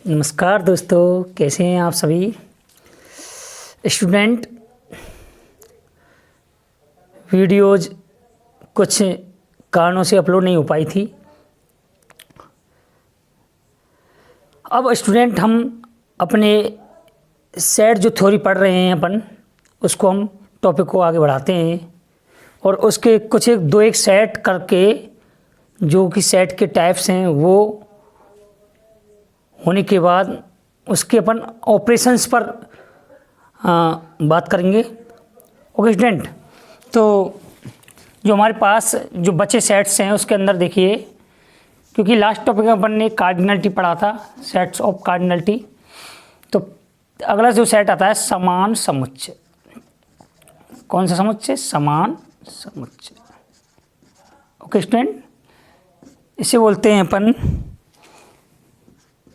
नमस्कार दोस्तों, कैसे हैं आप सभी स्टूडेंट। वीडियोज़ कुछ कारणों से अपलोड नहीं हो पाई थी। अब स्टूडेंट हम अपने सेट जो थ्योरी पढ़ रहे हैं अपन, उसको हम टॉपिक को आगे बढ़ाते हैं और उसके कुछ एक सेट करके जो कि सेट के टाइप्स हैं वो होने के बाद उसके अपन ऑपरेशंस पर बात करेंगे। ओके स्टूडेंट, तो जो हमारे पास जो बचे सेट्स हैं उसके अंदर देखिए, क्योंकि लास्ट टॉपिक में अपन ने कार्डिनलिटी पढ़ा था, सेट्स ऑफ कार्डिनलिटी, तो अगला जो सेट आता है समान समुच्चय। कौन सा समुच्चय? समान समुच्चय। ओके स्टूडेंट, इसे बोलते हैं अपन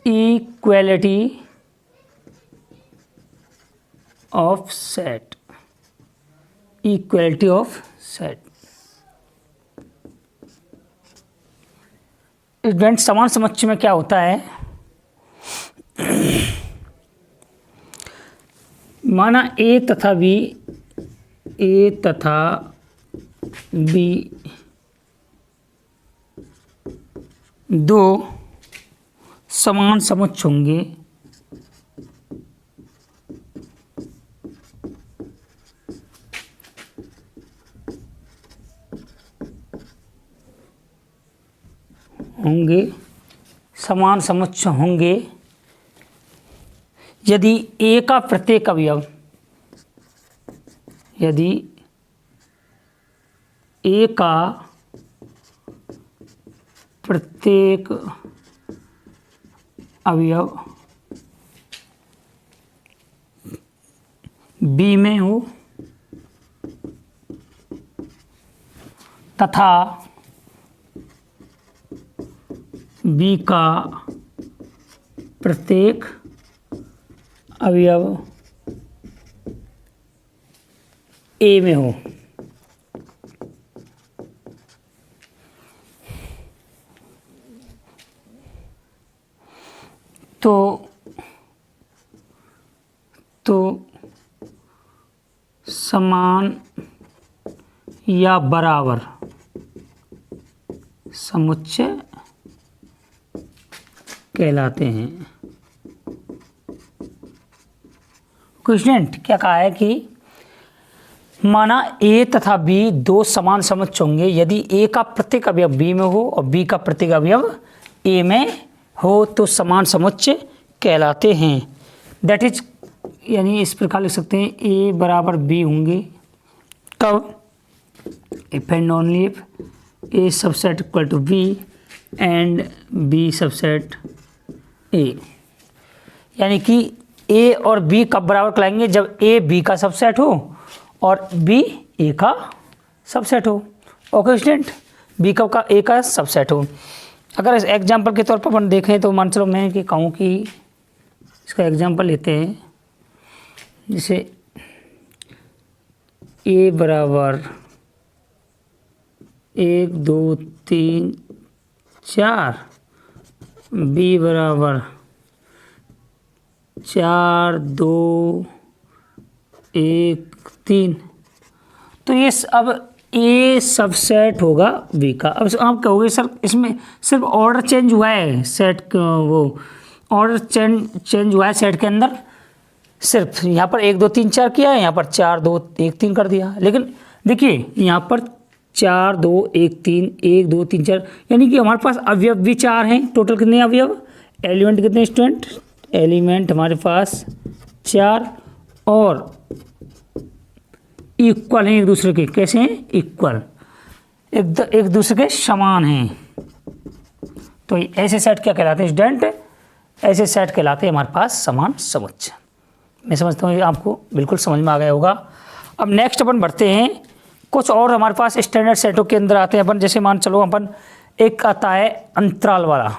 equality of set. Equality of set. Student, समान समुच्चय में क्या होता है? माना ए तथा बी दो समान समुच्चय होंगे समान समुच्चय होंगे यदि ए का प्रत्येक अवयव, यदि ए का प्रत्येक अवयव बी में हो तथा बी का प्रत्येक अवयव ए में हो। तो समान या बराबर समुच्चय कहलाते हैं। स्टूडेंट, क्या कहा है कि माना ए तथा बी दो समान समुच्चय होंगे यदि ए का प्रत्येक अवयव बी में हो और बी का प्रत्येक अवयव ए में हो तो समान समुच्चय कहलाते हैं। दैट इज, यानी इस प्रकार लिख सकते हैं ए बराबर बी होंगे कब? If and only if A subset equal to B and B subset A. यानी कि ए और बी कब बराबर कहलाएंगे? जब ए बी का सबसेट हो और बी ए का सबसेट हो। ओके स्टूडेंट, बी कब का ए का सबसेट हो। अगर इस एग्जांपल के तौर पर अपन देखें तो मान चलो मैं कि कहूँ कि इसका एग्जांपल लेते हैं, जैसे ए बराबर 1 2 3 4, बी बराबर 4 2 1 3। तो ये अब ए सबसेट होगा बी का। अब आप कहोगे सर इसमें सिर्फ ऑर्डर चेंज हुआ है, सेट वो ऑर्डर चेंज हुआ है सेट के अंदर, सिर्फ यहाँ पर 1 2 3 4 किया है, यहाँ पर 4 2 1 3 कर दिया। लेकिन देखिए यहाँ पर 4 2 1 3 1 2 3 4, यानी कि हमारे पास अवयव भी 4 हैं। टोटल कितने अवयव? एलिमेंट कितने स्टूडेंट? एलिमेंट हमारे पास 4 और इक्वल हैं एक दूसरे के। कैसे हैं? इक्वल, एक दूसरे के समान हैं। तो ऐसे सेट क्या कहलाते हैं स्टूडेंट? ऐसे सेट कहलाते हैं हमारे पास समान समुच्चय। मैं समझता हूँ आपको बिल्कुल समझ में आ गया होगा। अब नेक्स्ट अपन बढ़ते हैं, कुछ और हमारे पास स्टैंडर्ड सेटों के अंदर आते हैं अपन। जैसे मान चलो अपन एक आता है अंतराल वाला।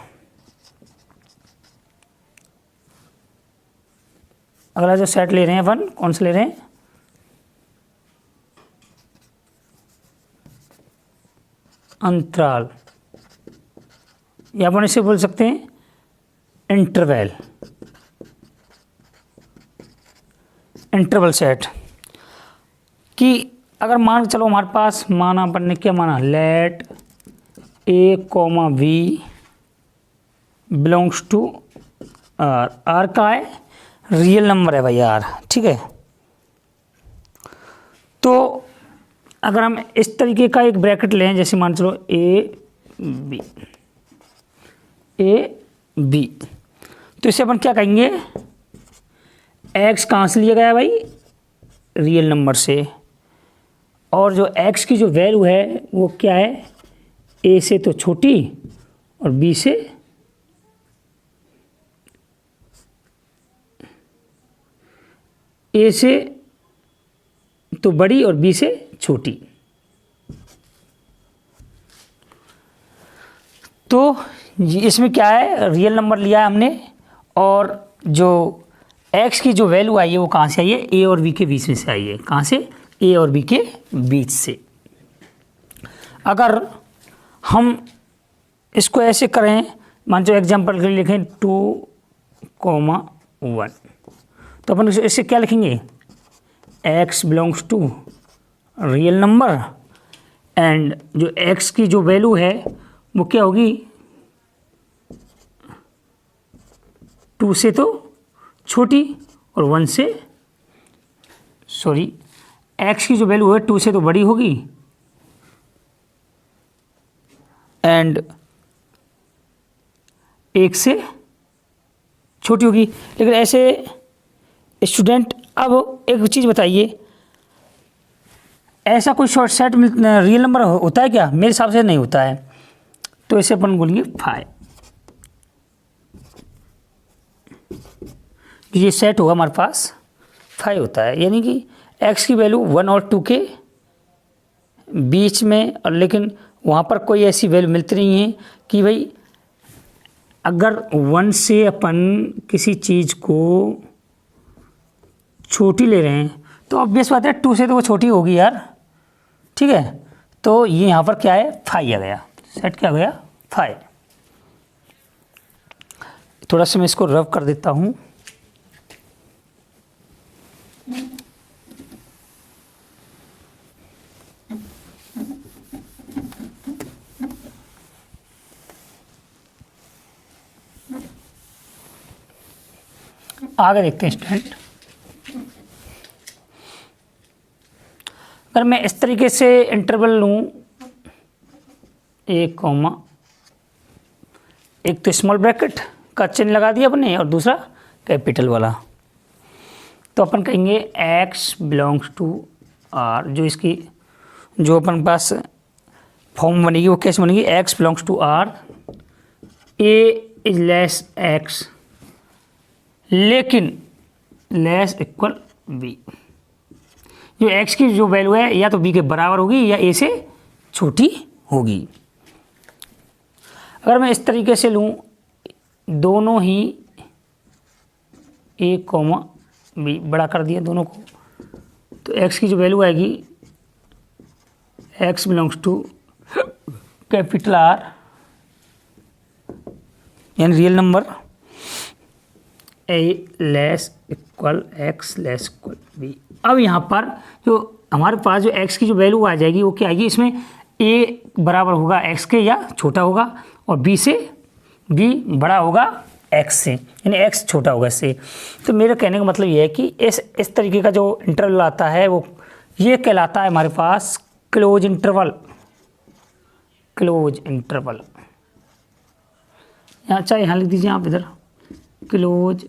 अगला जो सेट ले रहे हैं अपन, कौन सा ले रहे हैं? अंतराल, या अपन इसे बोल सकते हैं इंटरवल सेट कि अगर मान चलो हमारे पास माना अपन ने क्या माना, let A comma B belongs to R. R का है रियल नंबर है भाई आर, ठीक है। तो अगर हम इस तरीके का एक ब्रैकेट लें, जैसे मान चलो ए बी, तो इसे अपन क्या कहेंगे, एक्स कहाँ से लिया गया भाई, रियल नंबर से, और जो एक्स की जो वैल्यू है वो क्या है, ए से तो छोटी और बी से ए से तो बड़ी और बी से छोटी। तो इसमें क्या है, रियल नंबर लिया है हमने, और जो x की जो वैल्यू आई है वो कहाँ से आई है, ए और बी के बीच में से आई है। कहाँ से, ए और बी के बीच से। अगर हम इसको ऐसे करें, मान लो एग्जाम्पल के लिए लिखें 2,1, तो अपन इससे क्या लिखेंगे, x belongs to real number and जो x की जो वैल्यू है वो क्या होगी, 2 से तो छोटी और 1 से, सॉरी x की जो वैल्यू है 2 से तो बड़ी होगी एंड 1 से छोटी होगी। लेकिन ऐसे स्टूडेंट, अब एक चीज़ बताइए, ऐसा कोई शॉर्ट सेट रियल नंबर होता है क्या, मेरे हिसाब से नहीं होता है। तो इसे अपन बोलेंगे 5, ये सेट होगा हमारे पास 5 होता है, यानी कि x की वैल्यू 1 और 2 के बीच में, और लेकिन वहाँ पर कोई ऐसी वैल्यू मिलती नहीं है कि भाई अगर 1 से अपन किसी चीज़ को छोटी ले रहे हैं तो ऑब्वियस बात है 2 से तो वो छोटी होगी यार, ठीक है। तो ये यहाँ पर क्या है, 5 आ गया, सेट क्या हो गया, 5। थोड़ा सा मैं इसको रब कर देता हूँ। आगे देखते हैं स्टूडेंट, अगर मैं इस तरीके से इंटरवल लूँ, एक कॉमा, एक तो स्मॉल ब्रैकेट का चिन्ह लगा दिया अपने और दूसरा कैपिटल वाला, तो अपन कहेंगे x बिलोंग्स टू r। जो इसकी जो अपन पास फॉर्म बनेगी वो कैसे बनेगी, x belongs to r, a is less x लेकिन लेस इक्वल b। जो x की जो वैल्यू है या तो b के बराबर होगी या a से छोटी होगी। अगर मैं इस तरीके से लूँ, दोनों ही a कॉमा b बड़ा कर दिया दोनों को, तो x की जो वैल्यू आएगी x belongs to capital R यानी real number, a less equal x less equal b। अब यहाँ पर जो हमारे पास जो x की जो वैल्यू आ जाएगी वो क्या आएगी, इसमें a बराबर होगा x के या छोटा होगा और b से b बड़ा होगा x से, यानी x छोटा होगा इससे। तो मेरा कहने का मतलब ये है कि इस तरीके का जो इंटरवल आता है वो ये कहलाता है हमारे पास क्लोज इंटरवल। क्लोज इंटरवल यहाँ चाहे यहाँ लिख दीजिए आप इधर, क्लोज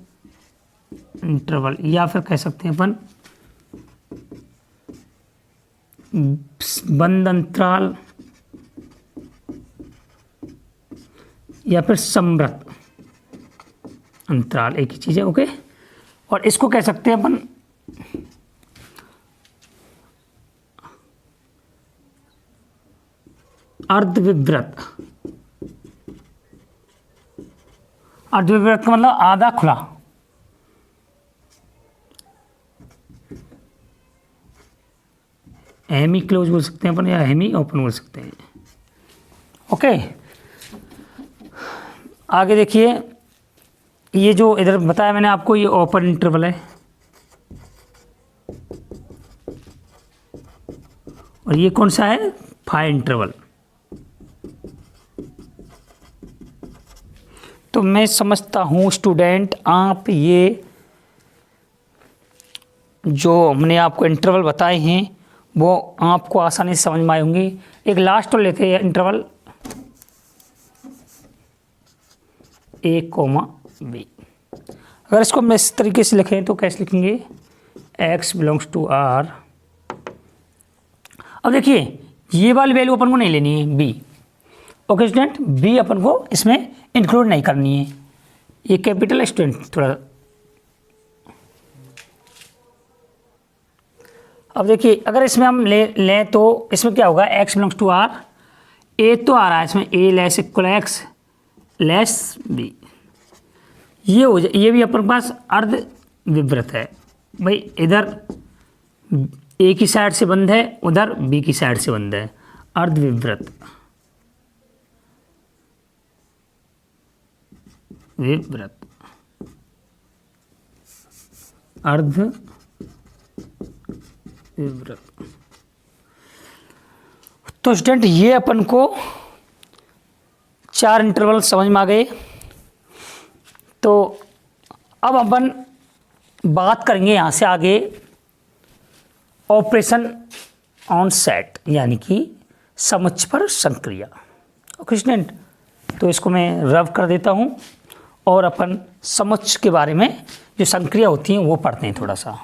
इंटरवल, या फिर कह सकते हैं अपन बंद अंतराल या फिर समृत अंतराल, एक ही चीज़ है, ओके। और इसको कह सकते हैं अपन अर्धविवृत। अर्धविवृत का मतलब आधा खुला, हेमी क्लोज बोल सकते हैं अपन या हेमी ओपन बोल सकते हैं, ओके। आगे देखिए, ये जो इधर बताया मैंने आपको, ये ओपन इंटरवल है और ये कौन सा है, फाइव इंटरवल। तो मैं समझता हूँ स्टूडेंट, आप ये जो हमने आपको इंटरवल बताए हैं वो आपको आसानी से समझ में आए होंगे। एक लास्ट और लेते हैं इंटरवल ए कोमा बी। अगर इसको हम इस तरीके से लिखें तो कैसे लिखेंगे, x बिलोंग्स टू r। अब देखिए ये वाली वैल्यू अपन को नहीं लेनी है b। ओके स्टूडेंट, b अपन को इसमें इंक्लूड नहीं करनी है। ये कैपिटल है स्टूडेंट थोड़ा। अब देखिए अगर इसमें हम लें तो इसमें क्या होगा, x belongs to r, a तो आ रहा है इसमें a less equal x less b। ये हो जाए, ये भी अपने पास अर्ध विवृत है भाई, इधर a की साइड से बंद है, उधर b की साइड से बंद है, अर्ध विवृत। विवृत अर्ध विवृत। तो स्टूडेंट ये अपन को 4 इंटरवल समझ में आ गए। तो अब अपन बात करेंगे यहाँ से आगे ऑपरेशन ऑन सेट, यानी कि समुच्चय पर संक्रिया। ओके स्टूडेंट, तो इसको मैं रब कर देता हूँ और अपन समुच्चय के बारे में जो संक्रिया होती हैं वो पढ़ते हैं थोड़ा सा।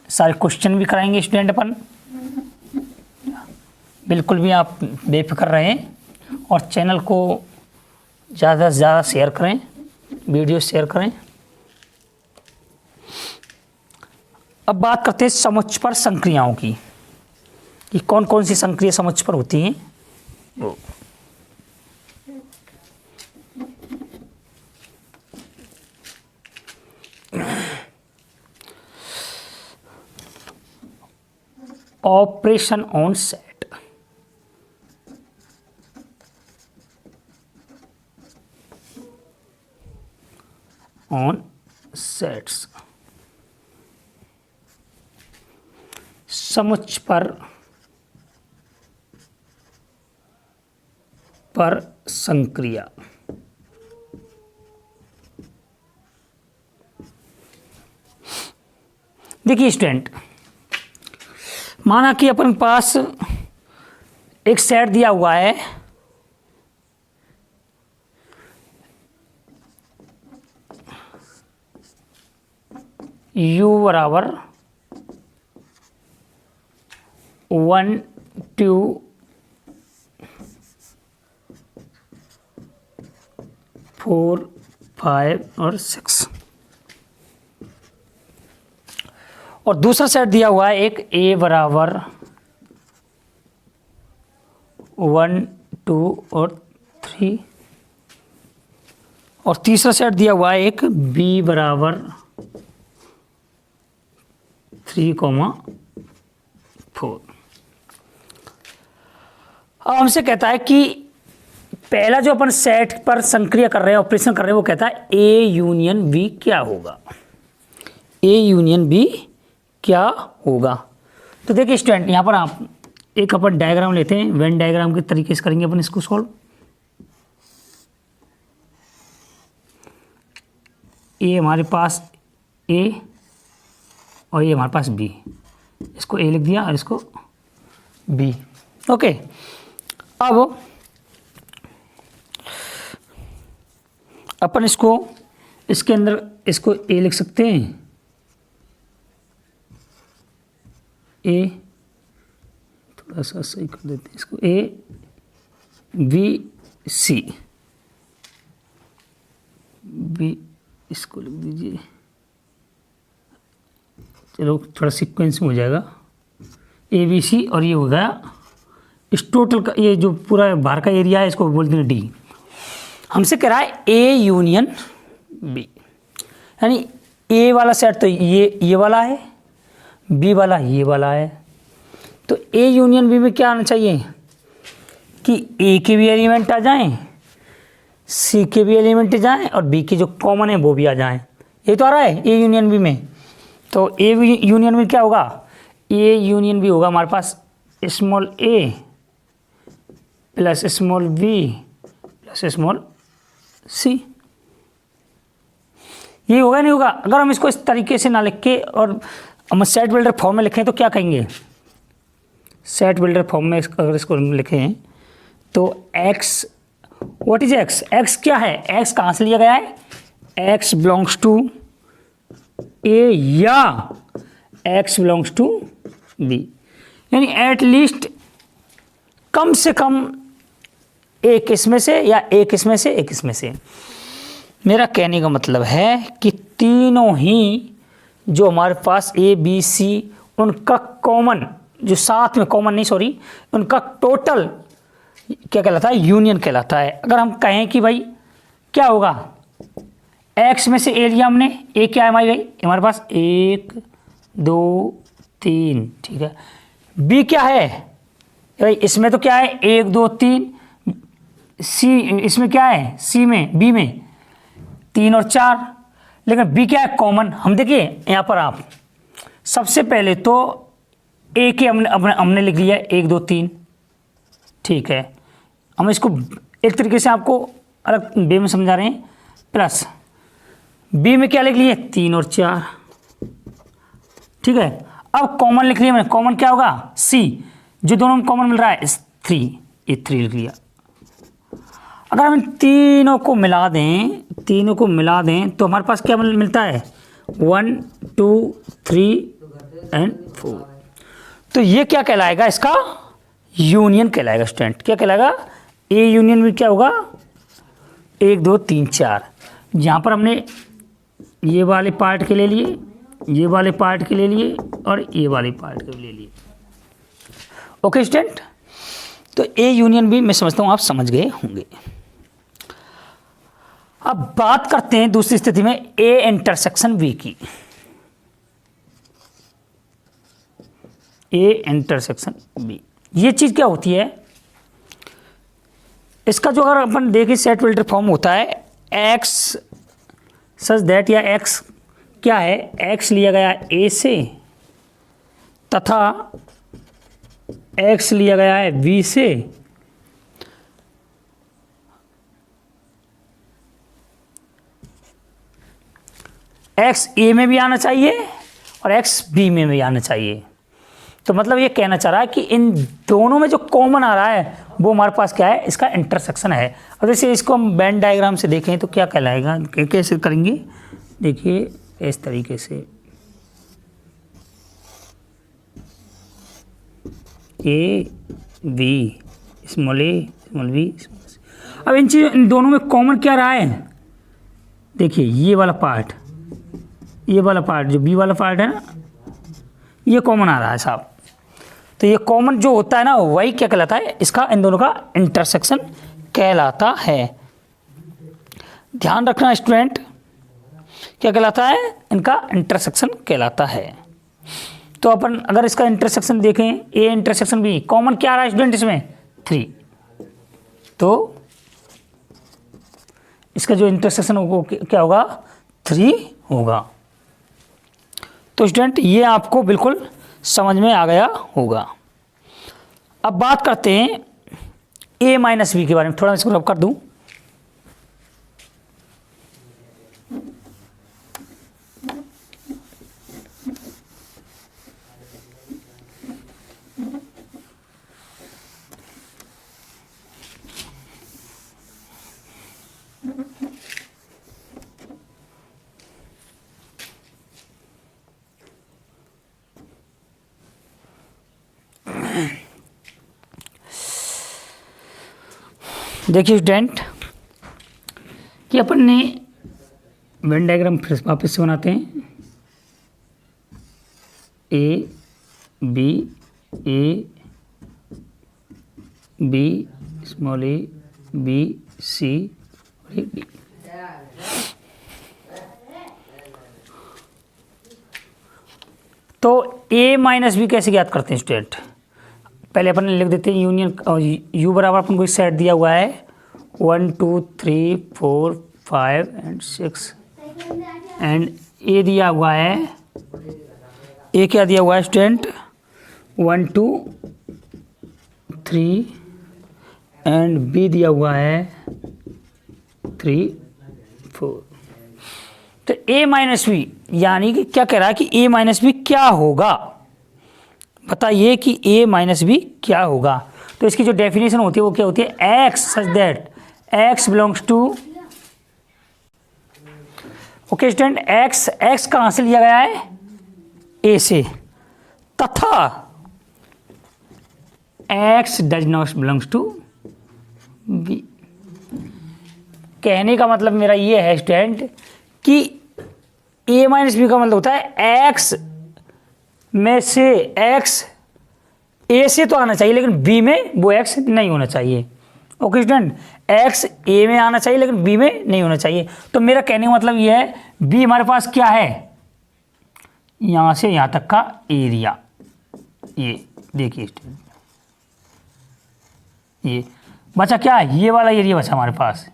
सारे क्वेश्चन भी कराएंगे स्टूडेंट अपन, बिल्कुल भी आप बेफिक्र रहें और चैनल को ज़्यादा से ज़्यादा शेयर करें, वीडियो शेयर करें। अब बात करते हैं समुच्चय पर संक्रियाओं की, कि कौन कौन सी संक्रिया समुच्चय पर होती हैं वो। Operation on set. On sets समुच्चय पर संक्रिया। देखिए स्टूडेंट, माना कि अपन पास एक सेट दिया हुआ है, u बराबर 1 2 4 5 और 6, और दूसरा सेट दिया हुआ है एक a बराबर 1 2 और 3, और तीसरा सेट दिया हुआ है एक b बराबर 3 4। अब हमसे कहता है कि पहला जो अपन सेट पर संक्रिया कर रहे हैं, ऑपरेशन कर रहे हैं, वो कहता है a यूनियन b क्या होगा, a यूनियन b क्या होगा। तो देखिए स्टूडेंट, यहाँ पर आप एक अपन डायग्राम लेते हैं, वेन डायग्राम के तरीके से करेंगे अपन इसको सॉल्व। ये हमारे पास a और ये हमारे पास b, इसको a लिख दिया और इसको b। ओके, अब अपन इसको इसके अंदर इसको a लिख सकते हैं, a थोड़ा सा सही कर देते हैं इसको, a b c b, इसको लिख दीजिए, चलो थोड़ा सीक्वेंस में हो जाएगा, ए बी सी, और ये हो गया इस टोटल का, ये जो पूरा बाहर का एरिया है इसको बोलते हैं डी। हमसे कह रहा है ए यूनियन बी, यानी ए वाला सेट तो ये वाला है, बी वाला ये वाला है, तो ए यूनियन बी में क्या आना चाहिए कि ए के भी एलिमेंट आ जाएं सी के भी एलिमेंट जाएं और बी के जो कॉमन है वो भी आ जाएं। ये तो आ रहा है ए यूनियन बी में। तो ए यूनियन बी क्या होगा, ए यूनियन बी होगा हमारे पास small A plus small B plus small C. ये होगा नहीं होगा। अगर हम इसको इस तरीके से ना लिख के और हम सेट बिल्डर फॉर्म में लिखें तो क्या कहेंगे, सेट बिल्डर फॉर्म में अगर इसको लिखें तो x, what is x, x क्या है, x कहाँ से लिया गया है, x बिलोंग्स टू a या x बिलोंग्स टू b, यानी एट लीस्ट कम से कम एक इसमें से या एक इसमें से एक इसमें से। मेरा कहने का मतलब है कि तीनों ही जो हमारे पास ए बी सी उनका कॉमन, जो साथ में कॉमन नहीं सॉरी, उनका टोटल क्या कहलाता है, यूनियन कहलाता है। अगर हम कहें कि भाई क्या होगा, x में से ए लिया हमने, ए क्या है भाई हमारे पास 1 2 3, ठीक है। b क्या है भाई, इसमें तो क्या है 1 2 3, सी इसमें क्या है, सी में बी में 3 और 4, लेकिन बी क्या है कॉमन। हम देखिए यहाँ पर आप सबसे पहले तो ए के हमने लिख लिया 1 2 3, ठीक है। हम इसको एक तरीके से आपको अलग बे में समझा रहे हैं, प्लस बी में क्या लिख लिए 3 और 4, ठीक है। अब कॉमन लिख लिया मैंने, कॉमन क्या होगा सी, जो दोनों में कॉमन मिल रहा है 3, ये 3 लिख लिया। अगर हम तीनों को मिला दें तो हमारे पास क्या मिलता है 1 2 3 एंड 4। तो ये क्या कहलाएगा, इसका यूनियन कहलाएगा स्टूडेंट। क्या कहलाएगा, ए यूनियन में क्या होगा 1 2 3 4। यहाँ पर हमने ये वाले पार्ट के ले लिए, ये वाले पार्ट के ले लिए और ये वाले पार्ट के ले लिए। ओके स्टूडेंट, तो ए यूनियन भी मैं समझता हूँ आप समझ गए होंगे। अब बात करते हैं दूसरी स्थिति में ए इंटरसेक्शन बी की। ए इंटरसेक्शन बी, ये चीज क्या होती है, इसका जो अगर अपन देखें सेट बिल्डर फॉर्म होता है x सच दैट, या x क्या है, x लिया गया a से तथा x लिया गया है b से, x a में भी आना चाहिए और x b में भी आना चाहिए। तो मतलब ये कहना चाह रहा है कि इन दोनों में जो कॉमन आ रहा है वो हमारे पास क्या है, इसका इंटरसेक्शन है। अब जैसे इसको हम वेन डायग्राम से देखें तो क्या कहलाएगा, कैसे करेंगे, देखिए इस तरीके से A B small A small B. अब इन दोनों में कॉमन क्या रहा है, देखिए ये वाला पार्ट जो बी वाला पार्ट है ना, ये कॉमन आ रहा है साहब। तो ये कॉमन जो होता है ना वही क्या कहलाता है, इसका इन दोनों का इंटरसेक्शन कहलाता है। ध्यान रखना स्टूडेंट, क्या कहलाता है, इनका इंटरसेक्शन कहलाता है। तो अपन अगर इसका इंटरसेक्शन देखें, ए इंटरसेक्शन बी, कॉमन क्या आ रहा है स्टूडेंट इसमें 3, तो इसका जो इंटरसेक्शन क्या होगा 3 होगा। तो स्टूडेंट ये आपको बिल्कुल समझ में आ गया होगा। अब बात करते हैं a माइनस बी के बारे में, थोड़ा इसको रब कर दूं। देखिए स्टूडेंट कि अपन ने वेन डायग्राम फिर वापस से बनाते हैं, A B small A B C और डी। तो a माइनस बी कैसे ज्ञात करते हैं स्टूडेंट, पहले अपन लिख देते हैं यूनियन, यू बराबर अपन को सेट दिया हुआ है 1 2 3 4 5 एंड 6 एंड ए दिया हुआ है, ए क्या दिया हुआ है स्टूडेंट, 1 2 3 एंड बी दिया हुआ है 3 4। तो a माइनस बी यानी कि क्या कह रहा है कि a माइनस बी क्या होगा, बताइए कि a माइनस बी क्या होगा। तो इसकी जो डेफिनेशन होती है वो क्या होती है, x such that x belongs to, okay student, x कहाँ से लिया गया है, a से, तथा x does not belongs to b। कहने का मतलब मेरा ये है स्टूडेंट कि a माइनस बी का मतलब होता है x में से x a से तो आना चाहिए लेकिन b में वो x नहीं होना चाहिए। ओके स्टूडेंट, x a में आना चाहिए लेकिन b में नहीं होना चाहिए। तो मेरा कहने का मतलब ये है b हमारे पास क्या है, यहाँ से यहाँ तक का एरिया, ये देखिए स्टूडेंट, ये बचा क्या, ये वाला एरिया बचा हमारे पास,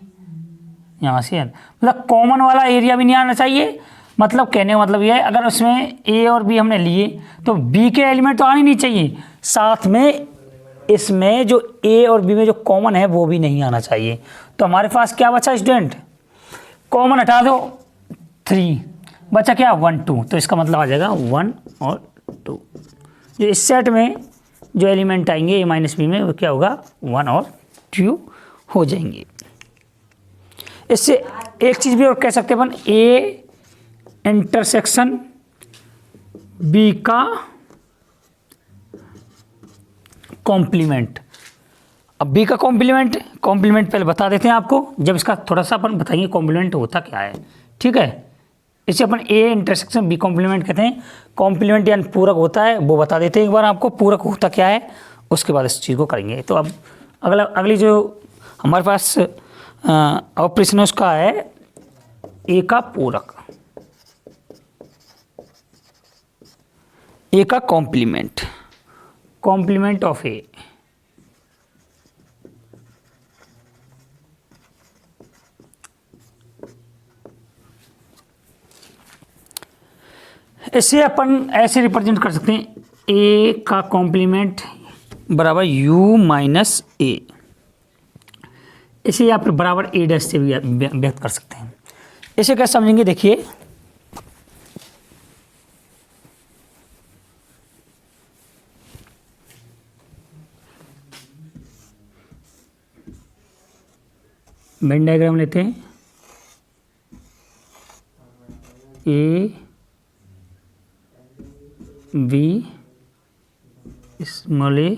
यहाँ से मतलब कॉमन वाला एरिया भी नहीं आना चाहिए। मतलब कहने का मतलब ये है अगर उसमें ए और बी हमने लिए तो बी के एलिमेंट तो आने नहीं चाहिए, साथ में इसमें जो ए और बी में जो कॉमन है वो भी नहीं आना चाहिए। तो हमारे पास क्या बचा स्टूडेंट, कॉमन हटा दो 3, बचा क्या 1 2, तो इसका मतलब आ जाएगा 1 और 2। जो इस सेट में जो एलिमेंट आएंगे ए माइनस बी में वो क्या होगा, 1 और 2 हो जाएंगे। इससे एक चीज़ भी और कह सकते हैं अपन, ए इंटरसेक्शन बी का कॉम्प्लीमेंट। अब बी का कॉम्प्लीमेंट पहले बता देते हैं आपको, जब इसका थोड़ा सा अपन बताएंगे कॉम्प्लीमेंट होता क्या है, ठीक है। इसे अपन ए इंटरसेक्शन बी कॉम्प्लीमेंट कहते हैं। कॉम्प्लीमेंट यानी पूरक होता है, वो बता देते हैं एक बार आपको पूरक होता क्या है, उसके बाद इस चीज़ को करेंगे। तो अब अगली जो हमारे पास ऑपरेशन है उसका है ए का पूरक, ए का कॉम्प्लीमेंट ऑफ ए। इसे अपन ऐसे रिप्रेजेंट कर सकते हैं, ए का कॉम्प्लीमेंट बराबर u माइनस ए, इसे आप बराबर ए डैश से भी व्यक्त कर सकते हैं। इसे कैसे समझेंगे, देखिए वेन डायग्राम लेते हैं, ए बी स्मॉल ए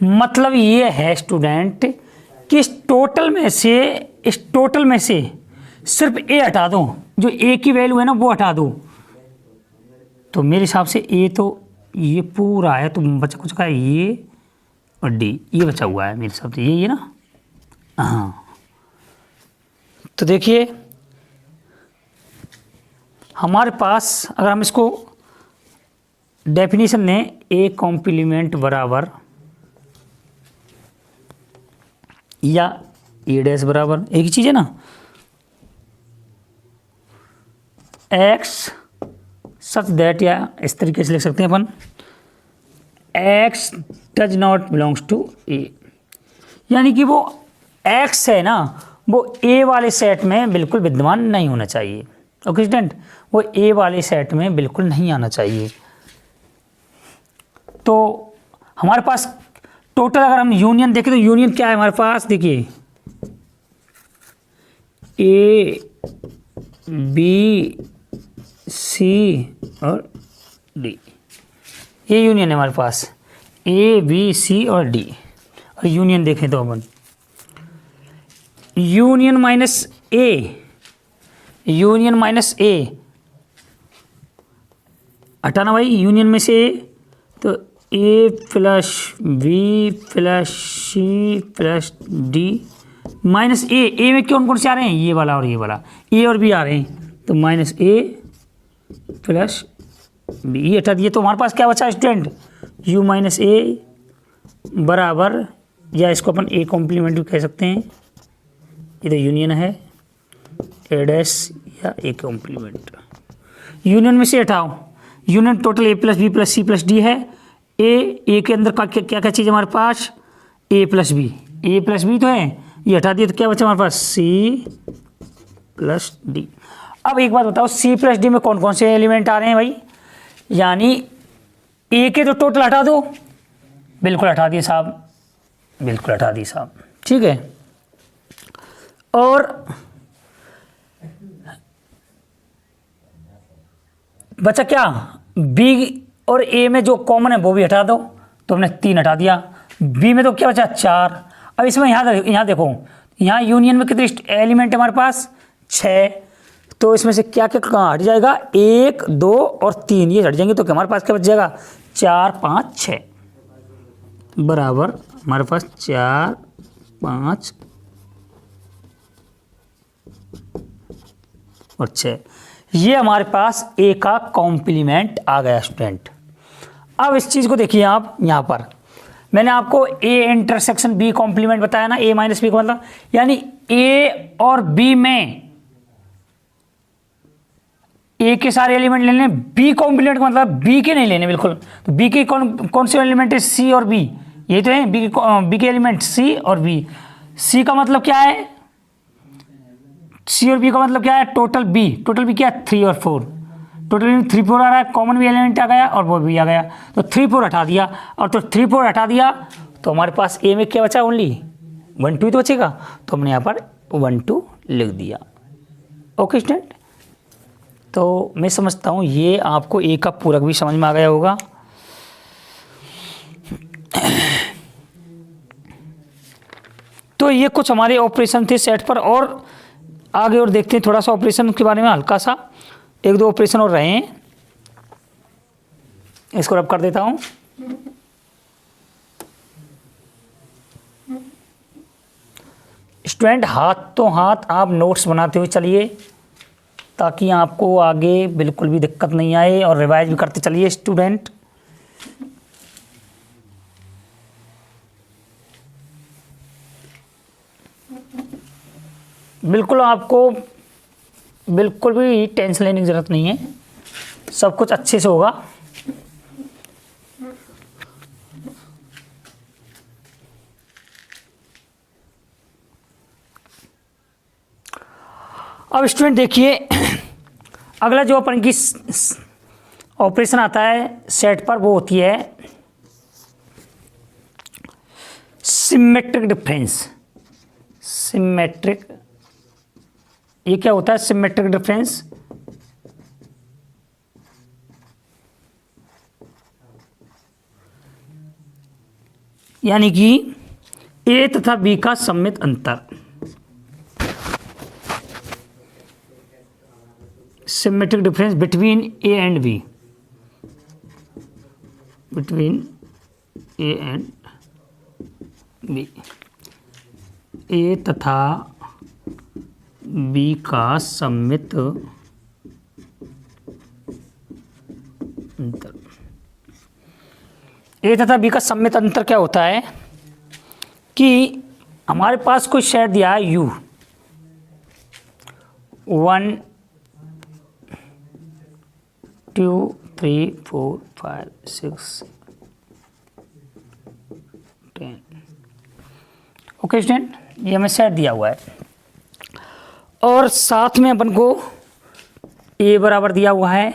मतलब ये है स्टूडेंट कि इस टोटल में से सिर्फ ए हटा दो, जो ए की वैल्यू है ना वो हटा दो, तो मेरे हिसाब से ए तो ये पूरा है, तो बचा कुछ का है ये और डी, ये बचा हुआ है मेरे हिसाब से, यही है ना, हाँ। तो देखिए हमारे पास अगर हम इसको डेफिनेशन दें, ए कॉम्प्लीमेंट बराबर या ए डैश बराबर एक ही चीज़ है ना, एक्स सच दैट, या इस तरीके से लिख सकते हैं अपन, x does not belongs to A, यानी कि वो एक्स है ना वो ए वाले सेट में बिल्कुल विद्यमान नहीं होना चाहिए। ओके स्टूडेंट, वो ए वाले सेट में बिल्कुल नहीं आना चाहिए। तो हमारे पास टोटल अगर हम यूनियन देखें तो यूनियन क्या है हमारे पास, देखिए ए बी सी और डी, ये यूनियन है हमारे पास, ए बी सी और डी। और यूनियन देखें तो अपन यूनियन माइनस ए हटाना भाई, यूनियन में से तो A plus B plus C plus D minus A में कौन कौन से आ रहे हैं, ये वाला और ये वाला, ए और बी आ रहे हैं, तो माइनस ए प्लस बी, ये हटा दिए, तो हमारे पास क्या बचा स्टूडेंट, यू माइनस ए बराबर, या इसको अपन ए कॉम्प्लीमेंट भी कह सकते हैं, ये तो यूनियन है, ए डैश या ए कॉम्प्लीमेंट। यूनियन में से हटाओ, union total A plus B plus C plus D है। ए के अंदर का क्या क्या चीज़ हमारे पास, ए प्लस बी तो है, ये हटा दिया तो क्या बचा हमारे पास, सी प्लस डी। अब एक बात बताओ, सी प्लस डी में कौन कौन से एलिमेंट आ रहे हैं भाई, यानी ए के तो टोटल हटा दो, बिल्कुल हटा दिए साहब, बिल्कुल हटा दिए साहब, ठीक है। और बचा क्या, बी और ए में जो कॉमन है वो भी हटा दो, तो हमने 3 हटा दिया। बी में तो क्या बचा, 4। अब इसमें यहाँ देखो, यहाँ यूनियन में कितने एलिमेंट है हमारे पास, 6। तो इसमें से क्या क्या कहाँ हट जाएगा, 1 2 और 3 ये हट जाएंगे, तो हमारे पास क्या बच जाएगा, 4 5 6 बराबर हमारे पास 4 5 और 6, ये हमारे पास ए का कॉम्प्लीमेंट आ गया स्टूडेंट। अब इस चीज़ को देखिए आप, यहाँ पर मैंने आपको ए इंटरसेक्शन बी कॉम्प्लीमेंट बताया ना, ए माइनस बी का मतलब, यानी ए और बी में ए के सारे एलिमेंट ले लेने, बी कॉम्प्लीमेंट का मतलब बी के नहीं लेने बिल्कुल। तो बी के कौन से एलिमेंट है, सी और बी, ये तो है बी के एलिमेंट सी और बी। सी का मतलब क्या है, सी और बी का मतलब क्या है, टोटल बी क्या है, 3 और 4, टोटल 3 4 आ रहा है, कॉमन भी एलिमेंट आ गया और वो भी आ गया, तो 3 4 हटा दिया, और तो 3 4 हटा दिया तो हमारे पास ए में क्या बचा, ओनली 1 2 तो बचेगा, तो हमने यहाँ पर 1 2 लिख दिया। ओके स्टूडेंट, तो मैं समझता हूँ ये आपको ए का पूरक भी समझ में आ गया होगा। तो ये कुछ हमारे ऑपरेशन थे सेट पर, और आगे और देखते हैं थोड़ा सा ऑपरेशन के बारे में, हल्का सा 1 2 ऑपरेशन और रहे हैं, इसको रब कर देता हूं। स्टूडेंट हाथों हाथ आप नोट्स बनाते हुए चलिए, ताकि आपको आगे बिल्कुल भी दिक्कत नहीं आए, और रिवाइज भी करते चलिए स्टूडेंट। बिल्कुल आपको बिल्कुल भी टेंशन लेने की ज़रूरत नहीं है, सब कुछ अच्छे से होगा। अब स्टूडेंट देखिए, अगला जो अपन की ऑपरेशन आता है सेट पर, वो होती है सिमेट्रिक डिफरेंस। सिमेट्रिक, ये क्या होता है, सिमेट्रिक डिफरेंस यानी कि ए तथा बी का सम्मित अंतर। Symmetric difference between A and B, between A and B, A तथा बी का सम्मित अंतर। ए तथा बी का सम्मित अंतर क्या होता है कि हमारे पास कोई सेट दिया है U, 1 2 3 4 5 6 10। ओके स्टूडेंट, ये हमें सेट दिया हुआ है, और साथ में अपन को ए बराबर दिया हुआ है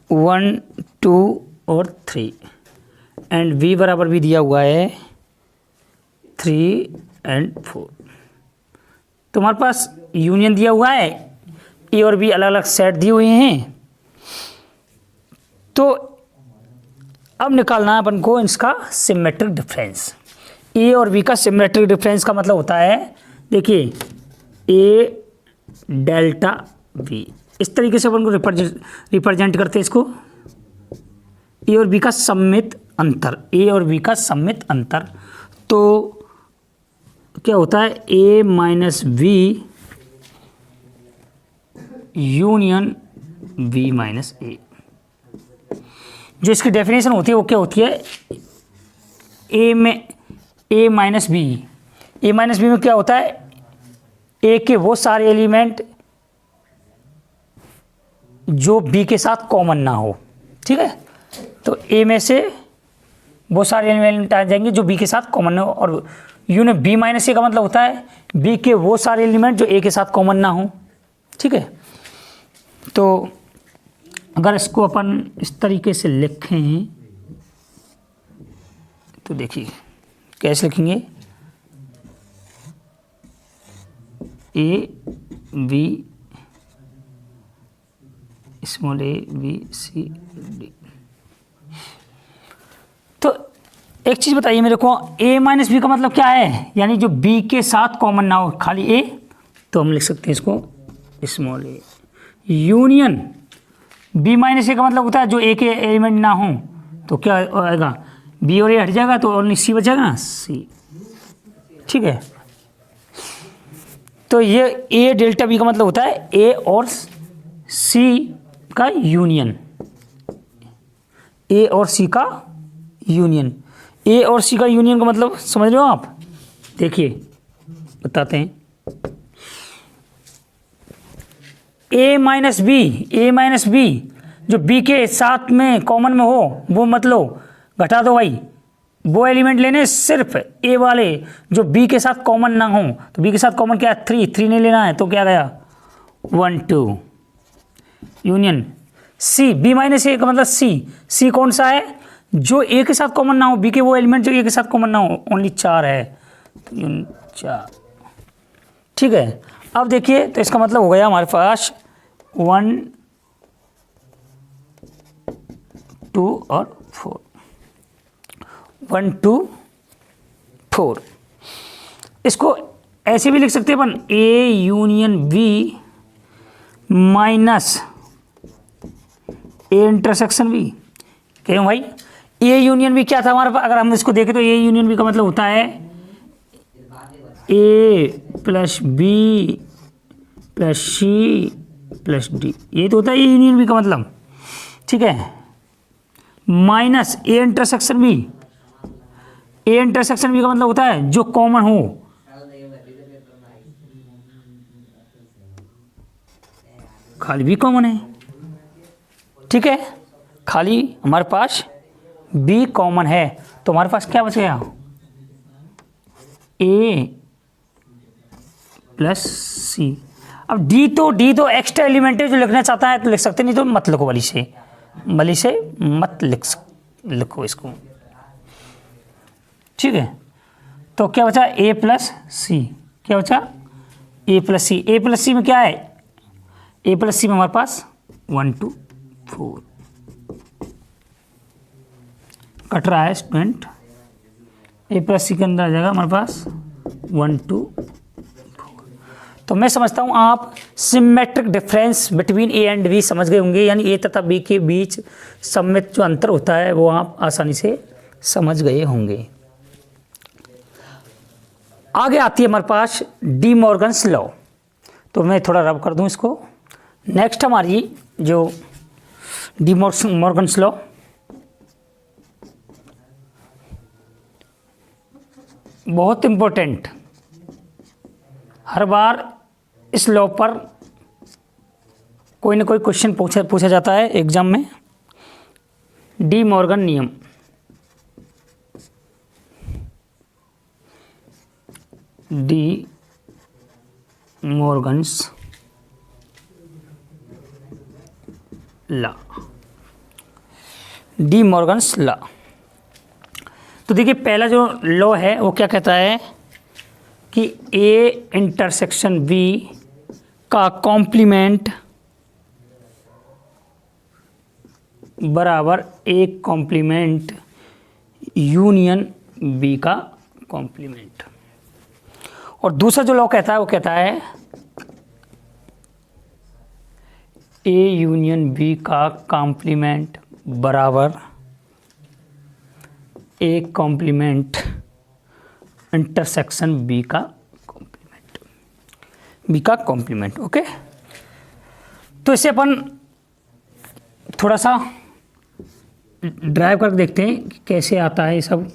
1 2 और 3, एंड बी बराबर भी दिया हुआ है 3 और 4। तो हमारे पास यूनियन दिया हुआ है, ए और बी अलग अलग सेट दिए हुए हैं। तो अब निकालना है अपन को इसका सिमेट्रिक डिफरेंस। ए और बी का सिमेट्रिक डिफरेंस का मतलब होता है, देखिए ए डेल्टा बी, इस तरीके से अपन को रिप्रेजेंट करते हैं इसको। ए और बी का सम्मित अंतर, ए और बी का सम्मित अंतर, तो क्या होता है, A minus B union B minus A. जो इसकी डेफिनेशन होती है वो क्या होती है, ए में ए माइनस बी में क्या होता है, ए के वो सारे एलिमेंट जो बी के साथ कॉमन ना हो, ठीक है। तो ए में से वो सारे एलिमेंट आ जाएंगे जो बी के साथ कॉमन ना हो, और यूनिट बी माइनस ए का मतलब होता है बी के वो सारे एलिमेंट जो ए के साथ कॉमन ना हो, ठीक है। तो अगर इसको अपन इस तरीके से लिखें तो देखिए कैसे लिखेंगे, A B small A B C D. तो एक चीज़ बताइए मेरे को, ए माइनस बी का मतलब क्या है, यानी जो बी के साथ कॉमन ना हो, खाली ए, तो हम लिख सकते हैं इसको small A union B minus A का मतलब होता है जो ए के एलिमेंट ना हो, तो क्या आएगा, बी और ए हट जाएगा तो ओनली सी बचेगा ना, सी, ठीक है। तो ये ए डेल्टा बी का मतलब होता है ए और सी का यूनियन, ए और सी का यूनियन। ए और सी का यूनियन का मतलब समझ रहे हो आप, देखिए बताते हैं। ए माइनस बी जो बी के साथ में कॉमन में हो वो मत लो, घटा दो भाई, वो एलिमेंट लेने सिर्फ ए वाले जो बी के साथ कॉमन ना हो। तो बी के साथ कॉमन क्या है, 3 नहीं लेना है, तो क्या गया 1 2 union C, B minus A का मतलब सी कौन सा है, जो ए के साथ कॉमन ना हो, बी के वो एलिमेंट जो ए के साथ कॉमन ना हो, ओनली 4 है, तो यूनियन 4, ठीक है। अब देखिए तो इसका मतलब हो गया हमारे पास 1 2 और 4, 1 2 4। इसको ऐसे भी लिख सकते हैं अपन, A union B minus A intersection B. क्यों भाई, ए यूनियन बी क्या था हमारे पास, अगर हम इसको देखें तो ए यूनियन बी का मतलब होता है A plus B plus C plus D, ये तो होता है ए यूनियन बी का मतलब, ठीक है। Minus A intersection B, A intersection B का मतलब होता है जो कॉमन हो, खाली बी कॉमन है, ठीक है, खाली हमारे पास बी कॉमन है, तो हमारे पास क्या बच गया, ए प्लस सी। अब डी तो एक्स्ट्रा एलिमेंट है, जो लिखना चाहता है तो लिख सकते, नहीं तो मत लिखो, वाली से मत लिखो इसको, ठीक है। तो क्या बचा, ए प्लस सी, क्या बचा ए प्लस सी में क्या है, ए प्लस सी में हमारे पास 1 2 4 कट रहा है स्टूडेंट, ए प्लस सी के अंदर आ जाएगा हमारे पास 1 2 4। तो मैं समझता हूँ आप symmetric difference between A and B समझ गए होंगे, यानी ए तथा बी के बीच सम्मित जो अंतर होता है वो आप आसानी से समझ गए होंगे। आगे आती है हमारे पास डी मॉर्गन्स लॉ, तो मैं थोड़ा रब कर दूं इसको। नेक्स्ट हमारी जो डी मॉर्गन्स लॉ, बहुत इम्पोर्टेंट, हर बार इस लॉ पर कोई ना कोई क्वेश्चन पूछा जाता है एग्जाम में। डी मॉर्गन नियम, D Morgan's law, D Morgan's law. तो देखिए पहला जो लॉ है वो क्या कहता है कि ए इंटरसेक्शन बी का कॉम्प्लीमेंट बराबर ए कॉम्प्लीमेंट यूनियन बी का कॉम्प्लीमेंट। और दूसरा जो लॉ कहता है वो कहता है ए यूनियन बी का कॉम्प्लीमेंट बराबर ए कॉम्प्लीमेंट इंटरसेक्शन बी का कॉम्प्लीमेंट, ओके। तो इसे अपन थोड़ा सा ड्राइव करके देखते हैं कि कैसे आता है ये सब।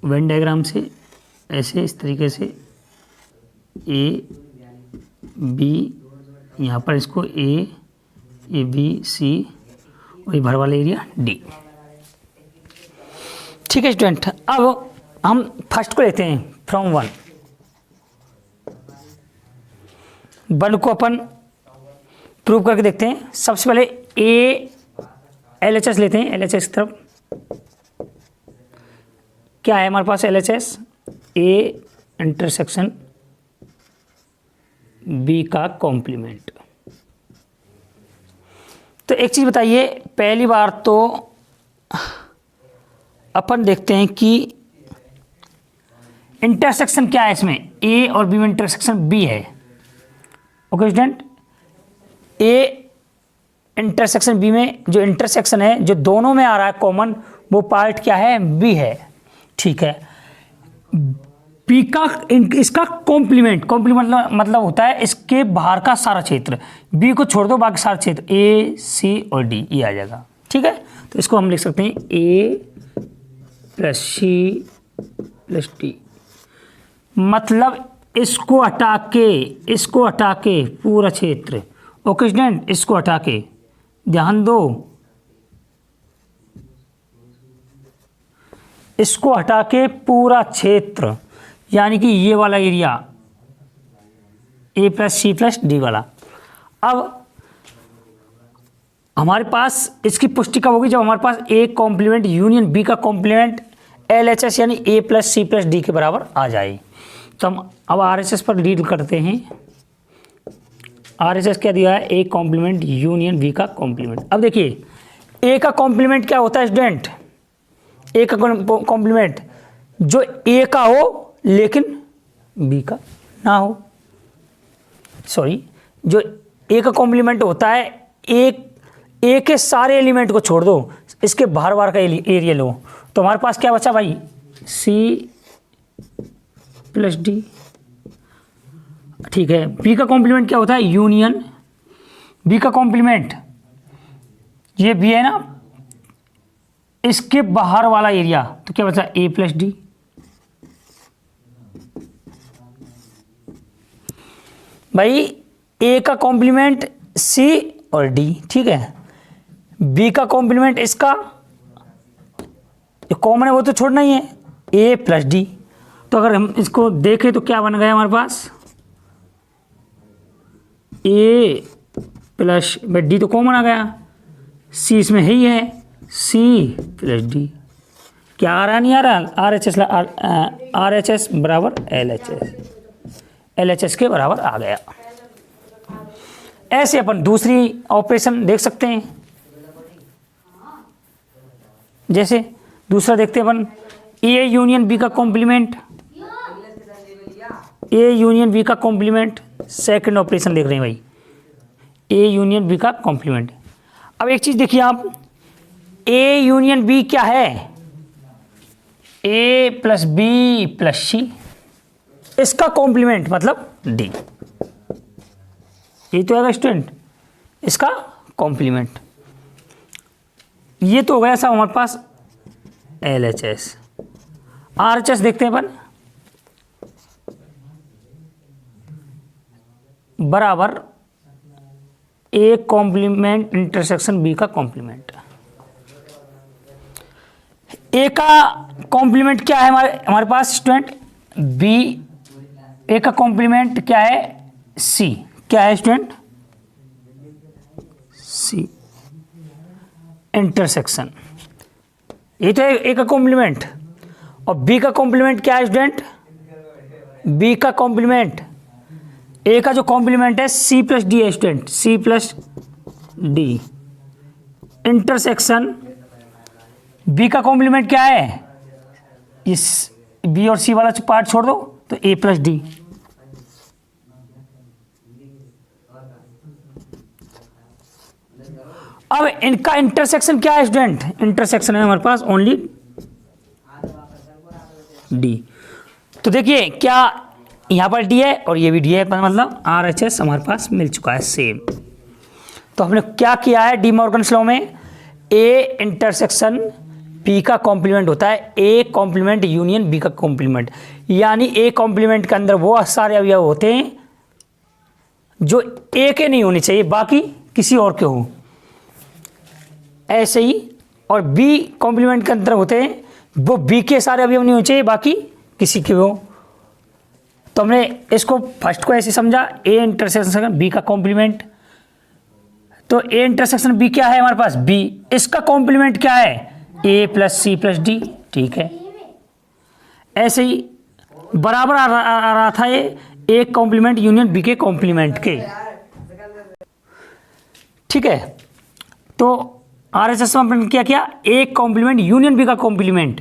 वेन डायग्राम से ऐसे इस तरीके से ए बी, यहाँ पर इसको ए बी सी और ये भर वाला एरिया डी। ठीक है स्टूडेंट, अब हम फर्स्ट को लेते हैं फ्रॉम वन को अपन प्रूव करके देखते हैं। सबसे पहले ए LHS लेते हैं, LHS की तरफ क्या है हमारे पास LHS, ए इंटरसेक्शन बी का कॉम्प्लीमेंट। तो एक चीज़ बताइए, पहली बार तो अपन देखते हैं कि इंटरसेक्शन क्या है इसमें, ए और बी में इंटरसेक्शन बी है। Okay student, A intersection B में जो इंटरसेक्शन है जो दोनों में आ रहा है कॉमन, वो पार्ट क्या है, बी है। ठीक है, बी का इसका कॉम्प्लीमेंट मतलब होता है इसके बाहर का सारा क्षेत्र, बी को छोड़ दो बाकी सारा क्षेत्र, ए सी और डी ये आ जाएगा। ठीक है, तो इसको हम लिख सकते हैं ए प्लस सी प्लस डी, मतलब इसको हटा के पूरा क्षेत्र। ओके स्टूडेंट, इसको हटा के ध्यान दो, इसको हटा के पूरा क्षेत्र यानी कि ये वाला area A plus C plus D वाला। अब हमारे पास इसकी पुष्टि कब होगी, जब हमारे पास ए कॉम्प्लीमेंट यूनियन बी का कॉम्प्लीमेंट LHS यानी ए प्लस सी प्लस डी के बराबर आ जाए। तो हम अब RHS पर डील करते हैं। RHS क्या दिया है, ए कॉम्प्लीमेंट यूनियन बी का कॉम्प्लीमेंट। अब देखिए ए का कॉम्प्लीमेंट क्या होता है स्टूडेंट, ए का कॉम्प्लीमेंट जो ए का हो लेकिन बी का ना हो, सॉरी जो ए का कॉम्प्लीमेंट होता है ए के सारे एलिमेंट को छोड़ दो, इसके बाहर का एरिया लो, तो हमारे पास क्या बचा भाई, सी प्लस डी। ठीक है, बी का कॉम्प्लीमेंट क्या होता है, यूनियन बी का कॉम्प्लीमेंट, ये बी है ना, इसके बाहर वाला एरिया, तो क्या बचा ए प्लस डी। भाई ए का कॉम्प्लीमेंट सी और डी, ठीक है, बी का कॉम्प्लीमेंट इसका जो कॉमन है वो तो छोड़ना ही है, ए प्लस डी। तो अगर हम इसको देखें तो क्या बन गया हमारे पास, ए प्लस डी तो कॉमन आ गया, सी इसमें है ही है, सी प्लस डी। क्या आ रहा नहीं आ रहा, RHS बराबर LHS के बराबर आ गया। ऐसे अपन दूसरी ऑपरेशन देख सकते हैं, जैसे दूसरा देखते हैं अपन, ए यूनियन बी का कॉम्प्लीमेंट, ए यूनियन बी का कॉम्प्लीमेंट, सेकंड ऑपरेशन देख रहे हैं भाई, ए यूनियन बी का कॉम्प्लीमेंट। अब एक चीज देखिए आप, ए यूनियन बी क्या है, ए प्लस बी प्लस सी, इसका कॉम्प्लीमेंट मतलब डी, ये तो है स्टूडेंट इसका कॉम्प्लीमेंट। ये तो हो गया सब हमारे पास LHS। RHS देखते हैं अपन, बराबर ए कॉम्प्लीमेंट इंटरसेक्शन बी का कॉम्प्लीमेंट। ए का कॉम्प्लीमेंट क्या है हमारे पास स्टूडेंट, बी, ए का कॉम्प्लीमेंट क्या है, सी, क्या है स्टूडेंट, सी इंटरसेक्शन, ये तो है ए का कॉम्प्लीमेंट। और बी का कॉम्प्लीमेंट क्या है स्टूडेंट, बी का कॉम्प्लीमेंट, ए का जो कॉम्प्लीमेंट है सी प्लस डी है student, C plus D intersection B का कॉम्प्लीमेंट क्या है, इस बी और सी वाला पार्ट छोड़ दो तो ए प्लस डी। अब इनका इंटरसेक्शन क्या है स्टूडेंट, इंटरसेक्शन है हमारे पास ओनली डी। तो देखिए क्या यहाँ पर डी है और ये भी डी है, मतलब RHS हमारे पास मिल चुका है सेम। तो हमने क्या किया है डी मॉर्गन्स लॉ में, ए इंटरसेक्शन बी का कॉम्प्लीमेंट होता है ए कॉम्प्लीमेंट यूनियन बी का कॉम्प्लीमेंट, यानी ए कॉम्प्लीमेंट के अंदर वो सारे अवयव होते हैं जो ए के नहीं होने चाहिए, बाकी किसी और के हो, ऐसे ही। और बी कॉम्प्लीमेंट के अंदर होते हैं वो बी के सारे अवयव नहीं होने चाहिए, बाकी किसी के हो। तो हमने इसको फर्स्ट को ऐसे समझा, ए इंटरसेक्शन बी का कॉम्प्लीमेंट। तो ए इंटरसेक्शन बी क्या है हमारे पास, बी, इसका कॉम्प्लीमेंट क्या है, A plus C plus D, ठीक है। ऐसे ही बराबर आ रहा था ये ए कॉम्प्लीमेंट यूनियन बी के कॉम्प्लीमेंट के, ठीक है। तो RHS में अपन क्या किया, ए कॉम्प्लीमेंट यूनियन बी का कॉम्प्लीमेंट।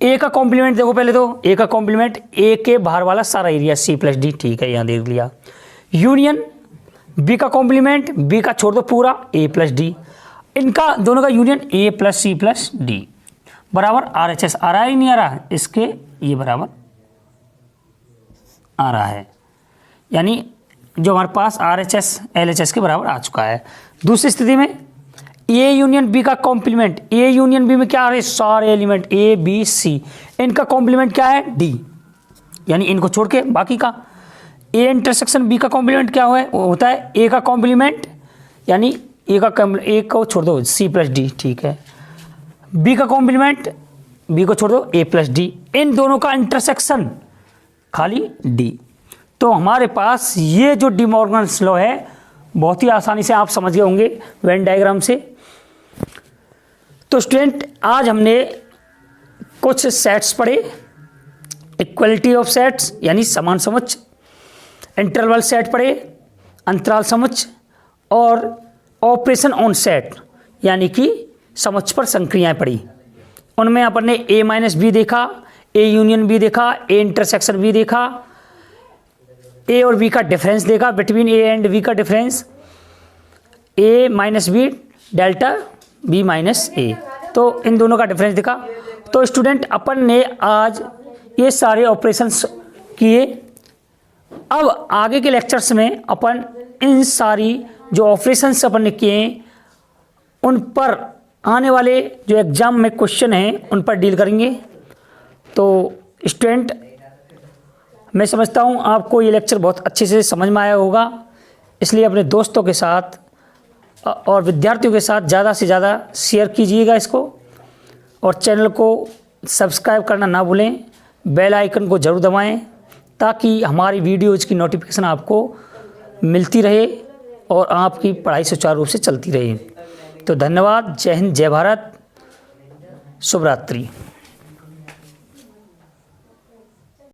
ए का कॉम्प्लीमेंट देखो पहले, तो ए का कॉम्प्लीमेंट ए के बाहर वाला सारा एरिया सी प्लस डी, ठीक है, यहाँ देख लिया। यूनियन बी का कॉम्प्लीमेंट, बी का छोड़ दो पूरा, ए प्लस डी, इनका दोनों का union A plus C plus D बराबर RHS आ रहा है, नहीं आ रहा, इसके ये बराबर आ रहा है, यानी जो हमारे पास RHS LHS के बराबर आ चुका है। दूसरी स्थिति में ए यूनियन बी का कॉम्प्लीमेंट, ए यूनियन बी में क्या आ रहे हैं, सारे एलिमेंट ए बी सी, इनका कॉम्प्लीमेंट क्या है, डी, यानी इनको छोड़ के बाकी का। ए इंटरसेक्शन बी का कॉम्प्लीमेंट क्या होता है, ए का कॉम्प्लीमेंट, यानी ए को छोड़ दो सी प्लस डी, ठीक है। बी का कॉम्प्लीमेंट, बी को छोड़ दो ए प्लस डी, इन दोनों का इंटरसेक्शन खाली डी। तो हमारे पास ये जो डी मॉर्गन्स लॉ है बहुत ही आसानी से आप समझ गए होंगे वेन डायग्राम से। तो स्टूडेंट आज हमने कुछ सेट्स पढ़े, इक्वलिटी ऑफ सेट्स यानी समान समुच्चय, इंटरवल सेट पढ़े, अंतराल समुच्चय, और ऑपरेशन ऑन सेट यानी कि समुच्चय पर संक्रियाएं पढ़ी। उनमें अपन ने ए माइनस बी देखा, ए यूनियन बी देखा, ए इंटरसेक्शन बी देखा, ए और बी का डिफरेंस देखा, बिटवीन ए एंड बी का difference, A minus B delta B minus A, तो इन दोनों का डिफरेंस देखा। तो स्टूडेंट अपन ने आज ये सारे ऑपरेशंस किए। अब आगे के लेक्चर्स में अपन इन सारी जो ऑपरेशंस अपन ने किए उन पर आने वाले जो एग्ज़ाम में क्वेश्चन हैं उन पर डील करेंगे। तो स्टूडेंट मैं समझता हूँ आपको ये लेक्चर बहुत अच्छे से समझ में आया होगा, इसलिए अपने दोस्तों के साथ और विद्यार्थियों के साथ ज़्यादा से ज़्यादा शेयर कीजिएगा इसको, और चैनल को सब्सक्राइब करना ना भूलें, बेल आइकन को ज़रूर दबाएं ताकि हमारी वीडियोज़ की नोटिफिकेशन आपको मिलती रहे और आपकी पढ़ाई सुचारू रूप से चलती रहे। तो धन्यवाद, जय हिंद, जय भारत, शुभ रात्रि।